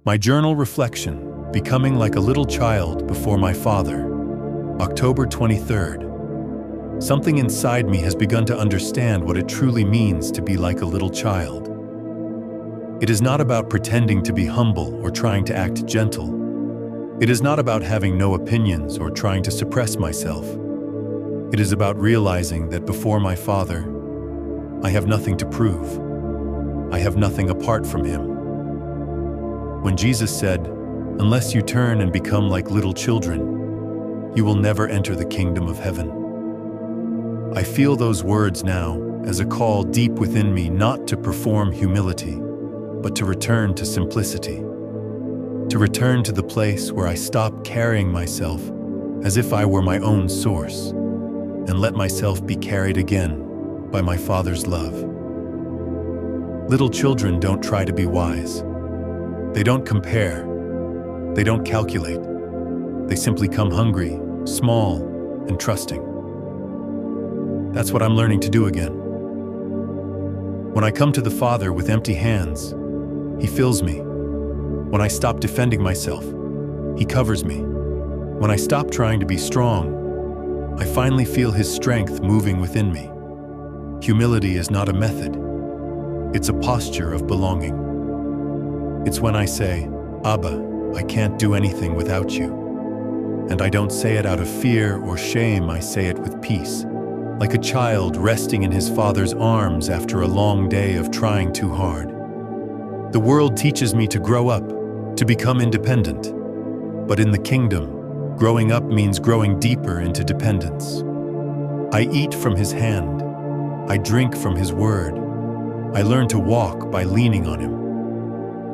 My journal reflection, Becoming like a Little Child Before My Father. October 23rd. Something inside me has begun to understand what it truly means to be like a little child. It is not about pretending to be humble or trying to act gentle. It is not about having no opinions or trying to suppress myself. It is about realizing that before my Father, I have nothing to prove. I have nothing apart from Him. When Jesus said, "Unless you turn and become like little children, you will never enter the kingdom of heaven," I feel those words now as a call deep within me not to perform humility, but to return to simplicity. To return to the place where I stop carrying myself as if I were my own source, and let myself be carried again by my Father's love. Little children don't try to be wise. They don't compare. They don't calculate. They simply come hungry, small, and trusting. That's what I'm learning to do again. When I come to the Father with empty hands, He fills me. When I stop defending myself, He covers me. When I stop trying to be strong, I finally feel His strength moving within me. Humility is not a method. It's a posture of belonging. It's when I say, "Abba, I can't do anything without you." And I don't say it out of fear or shame, I say it with peace, like a child resting in his father's arms after a long day of trying too hard. The world teaches me to grow up, to become independent. But in the kingdom, growing up means growing deeper into dependence. I eat from His hand. I drink from His word. I learn to walk by leaning on Him.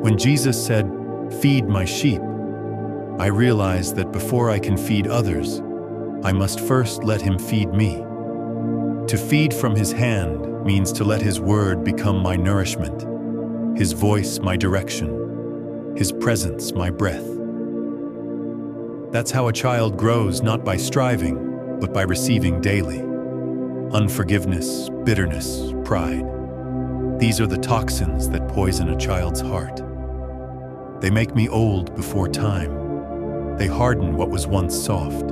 When Jesus said, "Feed my sheep," I realized that before I can feed others, I must first let Him feed me. To feed from His hand means to let His word become my nourishment, His voice my direction, His presence my breath. That's how a child grows, not by striving, but by receiving daily. Unforgiveness, bitterness, pride. These are the toxins that poison a child's heart. They make me old before time. They harden what was once soft.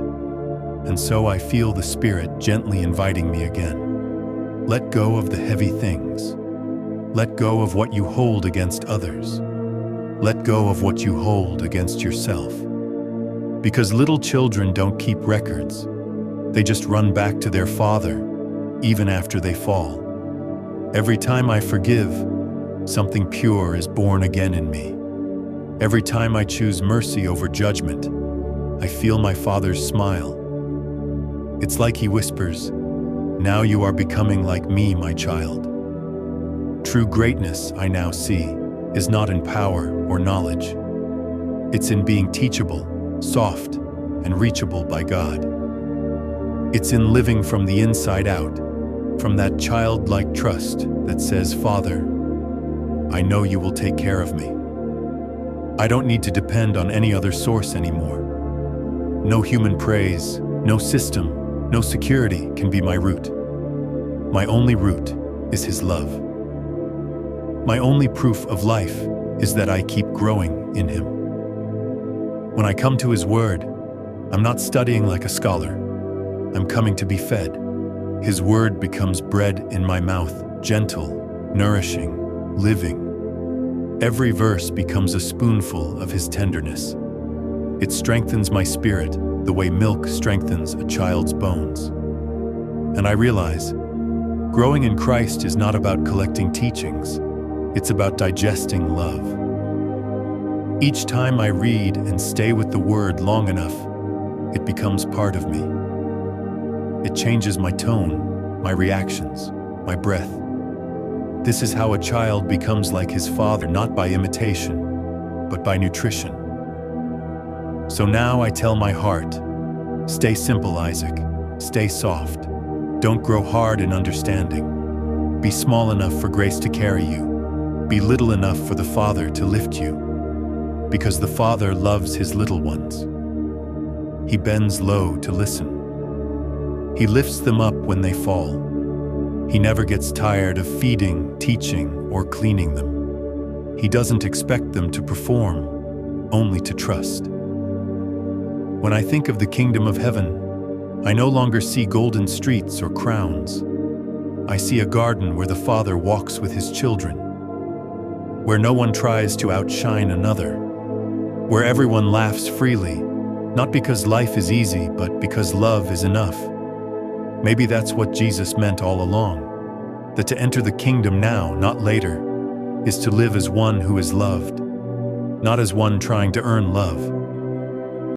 And so I feel the Spirit gently inviting me again. Let go of the heavy things. Let go of what you hold against others. Let go of what you hold against yourself. Because little children don't keep records. They just run back to their Father, even after they fall. Every time I forgive, something pure is born again in me. Every time I choose mercy over judgment, I feel my Father's smile. It's like He whispers, "Now you are becoming like me, my child." True greatness, I now see, is not in power or knowledge. It's in being teachable, soft, and reachable by God. It's in living from the inside out, from that childlike trust that says, "Father, I know you will take care of me." I don't need to depend on any other source anymore. No human praise, no system, no security can be my root. My only root is His love. My only proof of life is that I keep growing in Him. When I come to His word, I'm not studying like a scholar. I'm coming to be fed. His word becomes bread in my mouth, gentle, nourishing, living. Every verse becomes a spoonful of His tenderness. It strengthens my spirit the way milk strengthens a child's bones. And I realize, growing in Christ is not about collecting teachings. It's about digesting love. Each time I read and stay with the Word long enough, it becomes part of me. It changes my tone, my reactions, my breath. This is how a child becomes like his father, not by imitation, but by nutrition. So now I tell my heart, stay simple, Isaac. Stay soft. Don't grow hard in understanding. Be small enough for grace to carry you. Be little enough for the Father to lift you. Because the Father loves His little ones. He bends low to listen. He lifts them up when they fall. He never gets tired of feeding, teaching, or cleaning them. He doesn't expect them to perform. only to trust. When I think of the kingdom of heaven, I no longer see golden streets or crowns. I see a garden where the Father walks with his children, where no one tries to outshine another, where everyone laughs freely, not because life is easy, but because love is enough. Maybe that's what Jesus meant all along, that to enter the kingdom now, not later, is to live as one who is loved, not as one trying to earn love.